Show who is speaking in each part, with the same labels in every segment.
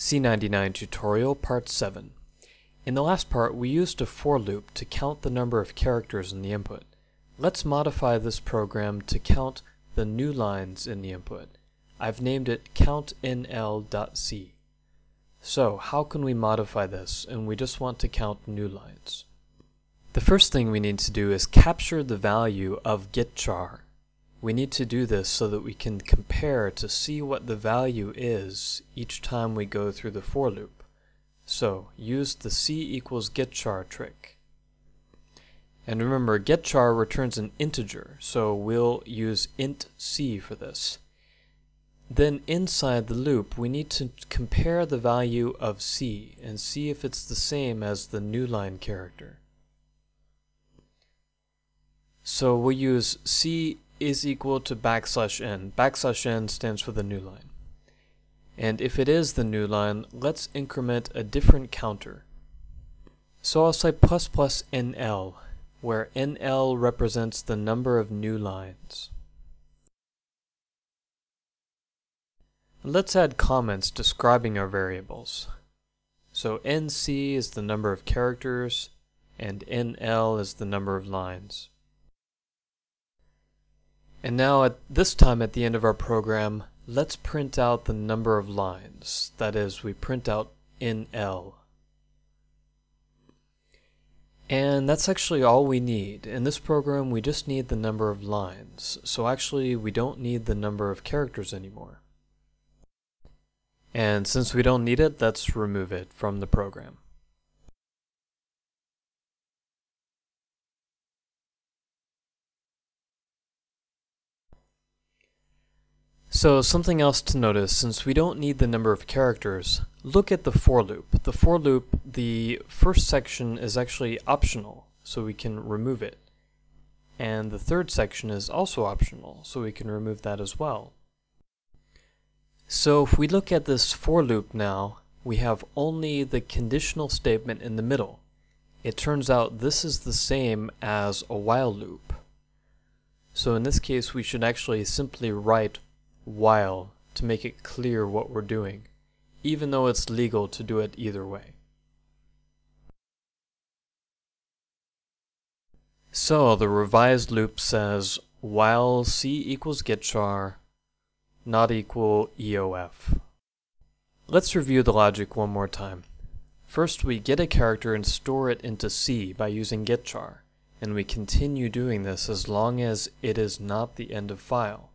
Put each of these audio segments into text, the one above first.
Speaker 1: C99 Tutorial Part 7. In the last part, we used a for loop to count the number of characters in the input. Let's modify this program to count the new lines in the input. I've named it countnl.c. So, how can we modify this? And we just want to count new lines. The first thing we need to do is capture the value of getChar. We need to do this so that we can compare to see what the value is each time we go through the for loop. So, use the c equals getChar trick. And remember, getChar returns an integer, so we'll use int c for this. Then inside the loop, we need to compare the value of c and see if it's the same as the new line character. So we'll use c is equal to \n. \n stands for the new line. And if it is the new line, let's increment a different counter. So I'll say ++nl, where nl represents the number of new lines. Let's add comments describing our variables. So nc is the number of characters, and nl is the number of lines. And now at this time at the end of our program, let's print out the number of lines. That is, we print out nl. And that's actually all we need. In this program, we just need the number of lines. So actually, we don't need the number of characters anymore. And since we don't need it, let's remove it from the program. So something else to notice, since we don't need the number of characters, look at the for loop. The for loop, the first section is actually optional, so we can remove it. And the third section is also optional, so we can remove that as well. So if we look at this for loop now, we have only the conditional statement in the middle. It turns out this is the same as a while loop. So in this case, we should actually simply write while to make it clear what we're doing, even though it's legal to do it either way. So the revised loop says while c equals getChar not equal EOF. Let's review the logic one more time. First, we get a character and store it into C by using getChar, and we continue doing this as long as it is not the end of file.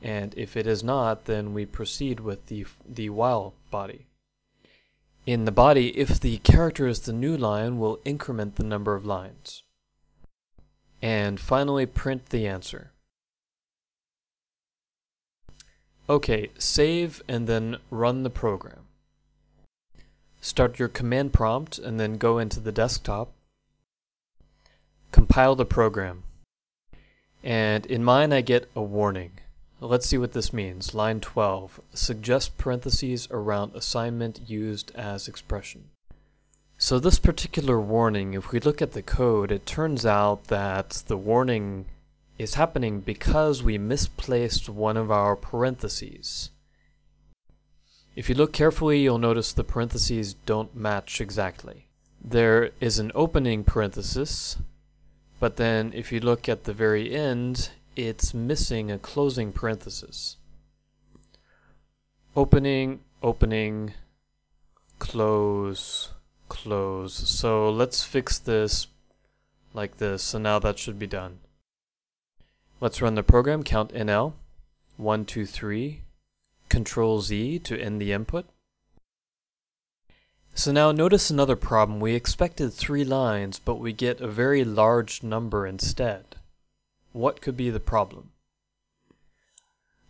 Speaker 1: And if it is not, then we proceed with the while body. In the body, if the character is the new line, we'll increment the number of lines. And finally, print the answer. Okay, save and then run the program. Start your command prompt and then go into the desktop. Compile the program. And in mine, I get a warning. Let's see what this means. Line 12. Suggest parentheses around assignment used as expression. So this particular warning, if we look at the code, it turns out that the warning is happening because we misplaced one of our parentheses. If you look carefully, you'll notice the parentheses don't match exactly. There is an opening parenthesis, but then if you look at the very end, it's missing a closing parenthesis. Opening, opening, close, close. So let's fix this like this, so now that should be done. Let's run the program, count nl, 1, 2, 3, Control Z to end the input. So now notice another problem. We expected 3 lines, but we get a very large number instead. What could be the problem?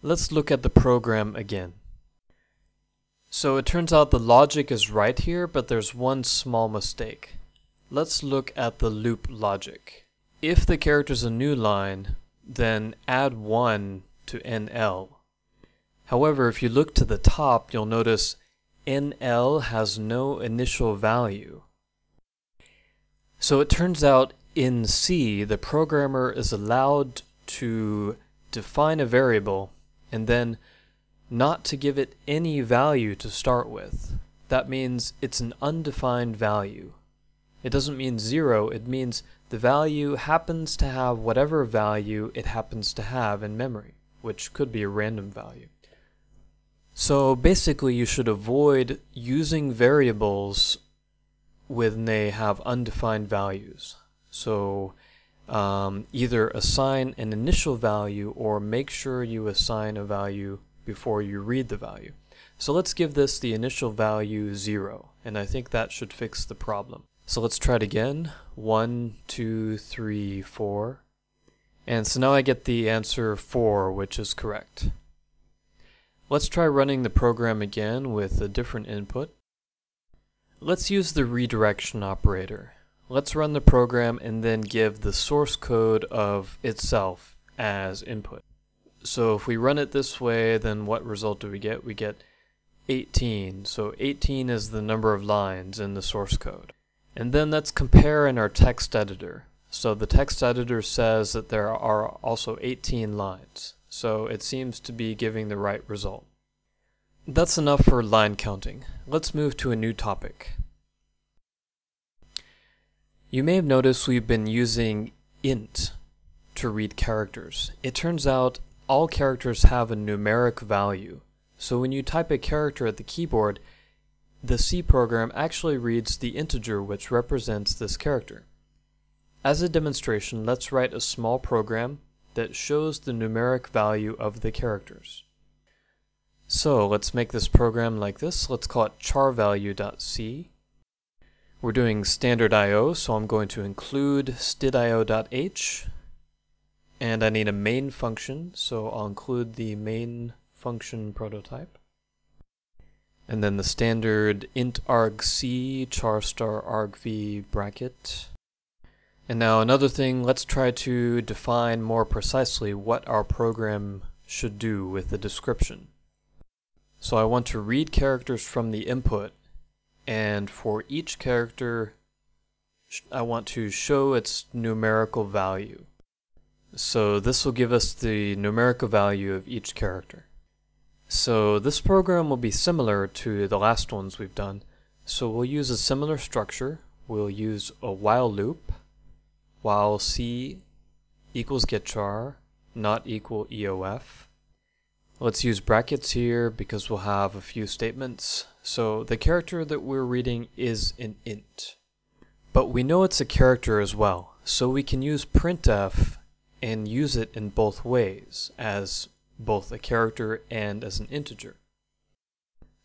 Speaker 1: Let's look at the program again. So it turns out the logic is right here, but there's one small mistake. Let's look at the loop logic. If the character is a new line, then add 1 to nl. However, if you look to the top, you'll notice nl has no initial value. So it turns out in C, the programmer is allowed to define a variable and then not to give it any value to start with. That means it's an undefined value. It doesn't mean 0, it means the value happens to have whatever value it happens to have in memory, which could be a random value. So basically you should avoid using variables when they have undefined values. So either assign an initial value or make sure you assign a value before you read the value. So let's give this the initial value 0, and I think that should fix the problem. So let's try it again. 1, 2, 3, 4. And so now I get the answer 4, which is correct. Let's try running the program again with a different input. Let's use the redirection operator. Let's run the program and then give the source code of itself as input. So if we run it this way, then what result do we get? We get 18. So 18 is the number of lines in the source code. And then let's compare in our text editor. So the text editor says that there are also 18 lines. So it seems to be giving the right result. That's enough for line counting. Let's move to a new topic. You may have noticed we've been using int to read characters. It turns out all characters have a numeric value. So when you type a character at the keyboard, the C program actually reads the integer which represents this character. As a demonstration, let's write a small program that shows the numeric value of the characters. So let's make this program like this. Let's call it charValue.c. We're doing standard I/O, so I'm going to include stdio.h, and I need a main function, so I'll include the main function prototype. And then the standard int argc char star argv bracket. And now another thing, let's try to define more precisely what our program should do with the description. So I want to read characters from the input, and for each character I want to show its numerical value. So this will give us the numerical value of each character. So this program will be similar to the last ones we've done. So we'll use a similar structure. We'll use a while loop, while C equals getChar, not equal EOF. Let's use brackets here because we'll have a few statements. So the character that we're reading is an int. But we know it's a character as well, so we can use printf and use it in both ways, as both a character and as an integer.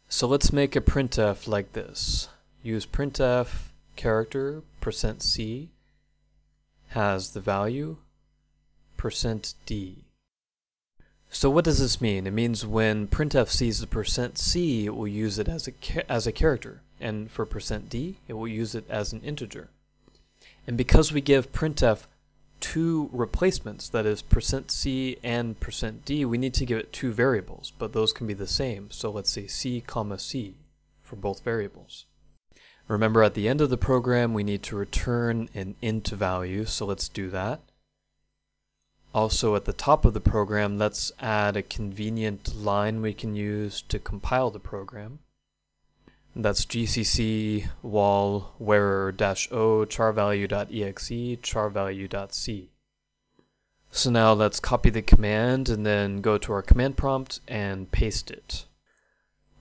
Speaker 1: So let's make a printf like this. Use printf character %c has the value %d. So what does this mean? It means when printf sees the %c, it will use it as a character, and for %d, it will use it as an integer. And because we give printf two replacements, that is %c and %d, we need to give it two variables, but those can be the same. So let's say c, c for both variables. Remember, at the end of the program, we need to return an int value, so let's do that. Also, at the top of the program, let's add a convenient line we can use to compile the program. That's gcc wal -o charvalue.exe charvalue.c. So now let's copy the command and then go to our command prompt and paste it.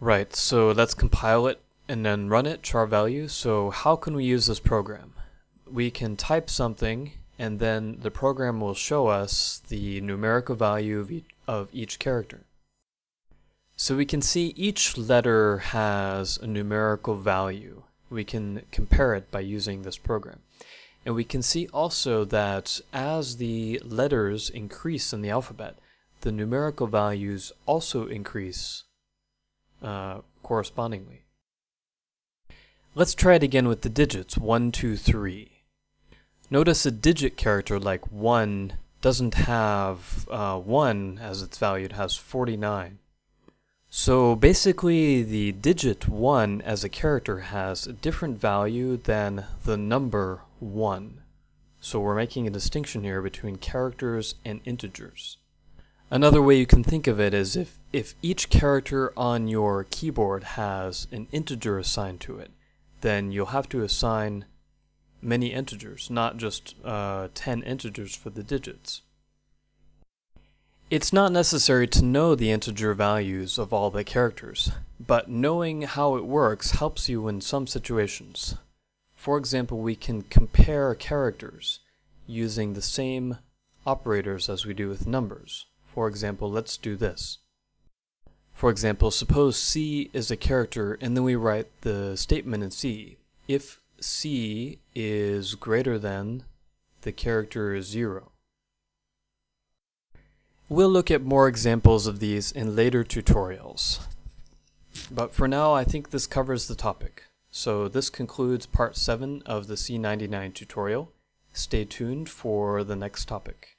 Speaker 1: Right, so let's compile it and then run it, charvalue. So how can we use this program? We can type something and then the program will show us the numerical value of each character. So we can see each letter has a numerical value. We can compare it by using this program. And we can see also that as the letters increase in the alphabet, the numerical values also increase correspondingly. Let's try it again with the digits, 1, 2, 3. Notice a digit character like 1 doesn't have 1 as its value, it has 49. So basically the digit 1 as a character has a different value than the number 1. So we're making a distinction here between characters and integers. Another way you can think of it is if each character on your keyboard has an integer assigned to it, then you'll have to assign many integers, not just 10 integers for the digits. It's not necessary to know the integer values of all the characters, but knowing how it works helps you in some situations. For example, we can compare characters using the same operators as we do with numbers. For example, let's do this. For example, suppose C is a character and then we write the statement in C. If C is greater than, the character is 0. We'll look at more examples of these in later tutorials. But for now, I think this covers the topic. So this concludes part 7 of the C99 tutorial. Stay tuned for the next topic.